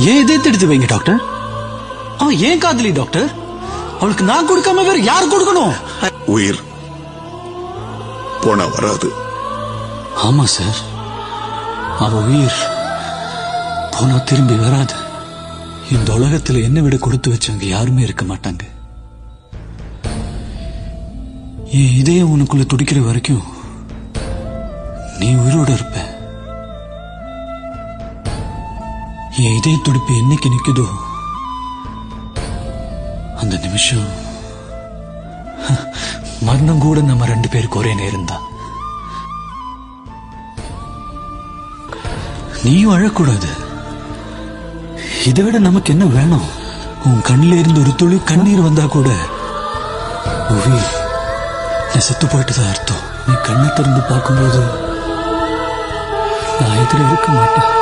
ஏன் இதயத்தை எடுத்து வைங்க டாக்டர். அவன் ஏன் காதலி டாக்டர்? அவளுக்கு நான் கொடுக்காம வேற யார் கொடுக்கணும்? உயிர் போனா வராது. ஆமா சார், அவ உயிர் போனா திரும்பி வராது. இந்த உலகத்துல என்ன விட கொடுத்து வச்சவங்க யாருமே இருக்க மாட்டாங்க. என் இதயம் உனக்குள்ள துடிக்கிற வரைக்கும் நீ உயிரோட இருப்ப. என் இதய துடிப்பு என்னைக்கு நிக்குதோ அந்த நிமிஷம் மரணம் கூட நம்ம 2 பேருக்கு ஒரே நேரம் தான். நீயும் அழக்கூடாது. இதை விட நமக்கு என்ன வேணும்? உன் கண்ணில இருந்து ஒரு துளி கண்ணீர் வந்தா கூட உயிர் நான் செத்து போயிட்டுதான் அர்த்தம். நீ கண்ணை திறந்து பார்க்கும்போது நான் எதிர இருக்க மாட்டேன்.